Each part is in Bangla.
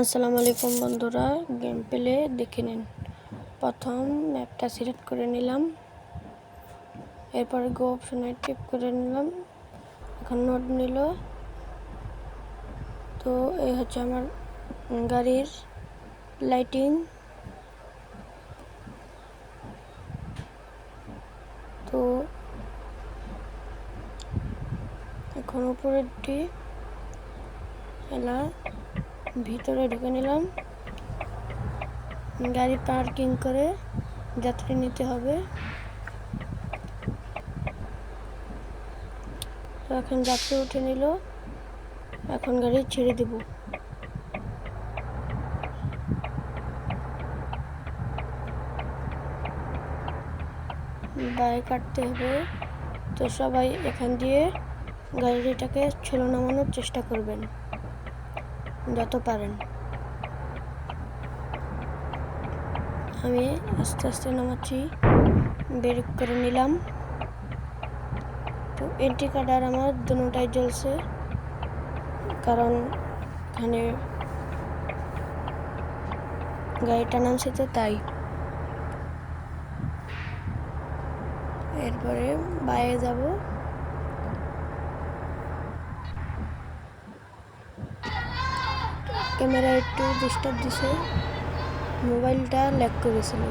আসসালামু আলাইকুম বন্ধুরা, গেম প্লে দেখে নিন। প্রথম ম্যাপটা সিলেক্ট করে নিলাম, এরপরে গো অপশনে টিপ করে নিলাম। এখন নোট নিল। তো এই হচ্ছে আমার গাড়ির লাইটিং। তো এখন উপরেরটি এলা ভিতরে ঢুকে নিলাম। গাড়ি পার্কিং করে যাত্রী নিতে হবে। তো এখন যাত্রী উঠে নিল, এখন গাড়ি ছেড়ে দেব। বাইক কাটতে হবে, তো সবাই এখান দিয়ে গাড়িটাকে ছোলো নামানোর চেষ্টা করবেন যত পারেন। আমি আস্তে আস্তে নামাচ্ছি, ব্রেক করে নিলাম। তো এন্ট্রি কার্ড আর আমার দুটোটাই জ্বলছে, কারণ এখানে গাড়িটা নামছে তো তাই। এরপরে বাইরে যাব। ক্যামেরা একটু ডিস্টার্ব দিছে, মোবাইলটা ল্যাগ করেছিল।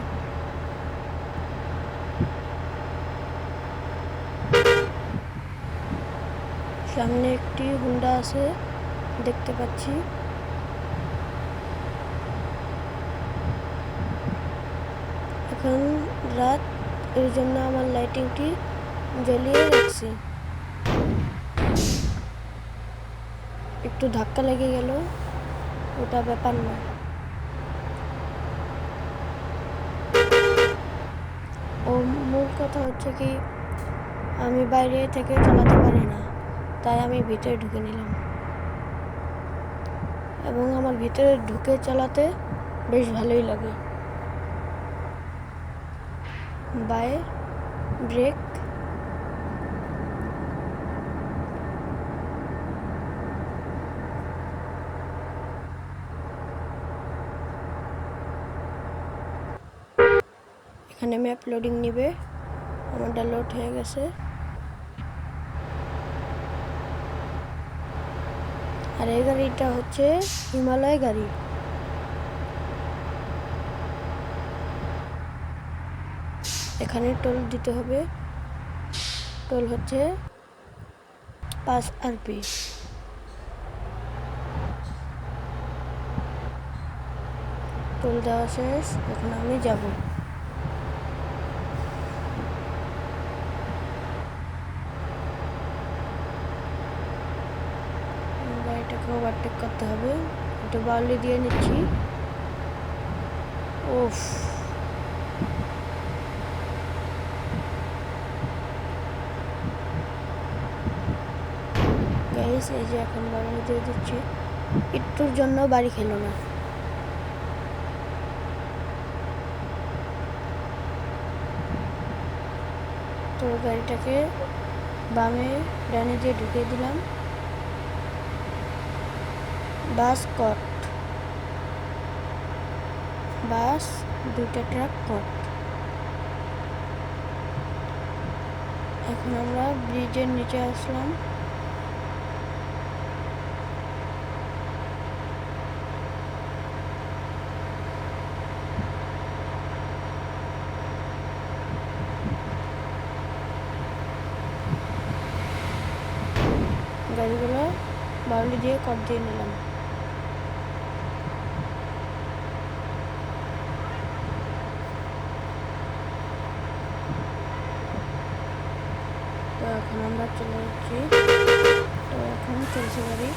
সামনে একটি হুন্ডা আছে দেখতে পাচ্ছি। এখন রাত, এর জন্য আমার লাইটিংটি জ্বালিয়ে রাখছি। একটু ধাক্কা লেগে গেল, ওটা ব্যাপার না। ও মূল কথা হচ্ছে কি, আমি বাইরে থেকে চালাতে পারি না, তাই আমি ভিতরে ঢুকে নিলাম। এবং আমার ভিতরে ঢুকে চালাতে বেশ ভালোই লাগে। বাই ব্রেক। এখানে ম্যাপ লোডিং নিবে, আমারটা লোড হয়ে গেছে। আর এই গাড়িটা হচ্ছে হিমালয় গাড়ি। এখানে টোল দিতে হবে, টোল হচ্ছে 5 আরপি। টোল দেওয়া শেষ, এখন আমি যাব। গাড়িটাকে ওভারটেক করতে হবে, একটু বাউলি দিয়ে নিচ্ছি। ওফ, গাইস এই যে এখন বাউলি দিয়ে দিচ্ছি। একটুর জন্য বাড়ি খেলো না। তো গাড়িটাকে বামে ডানে দিয়ে ঢুকিয়ে দিলাম। বাস কট, বাস, দুইটা ট্রাক কট। এখন আমরা ব্রিজের নিচে আসলাম। গাড়িগুলো বাউলি দিয়ে কট দিয়ে নিলাম। তো এখন আমরা চলে যাচ্ছি। তো এখন চলছে গাড়ি।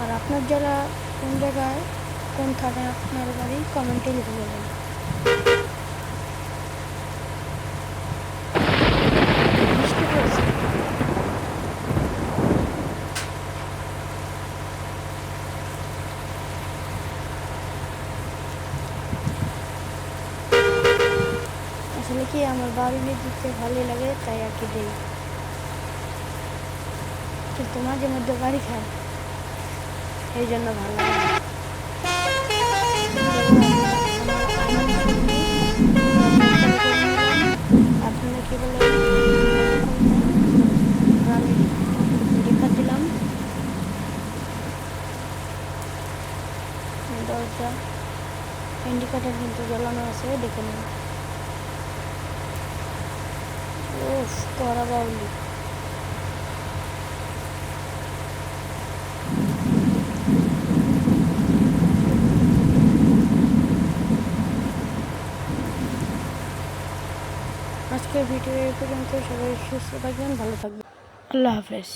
আর আপনার যারা কোন জায়গায়, কোন থানায় আপনার বাড়ি, কমেন্টে লিখে দেবেন। বৃষ্টি পড়ছে। আসলে কি আমার বাড়ি দিতে ভালোই লাগে, তাই আর কি দেই। কিন্তু মাঝে মধ্যে গাড়ি খায়, এই জন্য ভালো লাগে না। আপনারা কি বলে আমি দেখা দিলাম দরজা ইন্ডিকেটার কিন্তু জ্বালানো আছে, দেখে নিন। ওফ করা বাউলি। আজকের ভিডিও এই পর্যন্ত। সবাই সুস্থ থাকবেন, ভালো থাকবেন। আল্লাহ হাফেজ।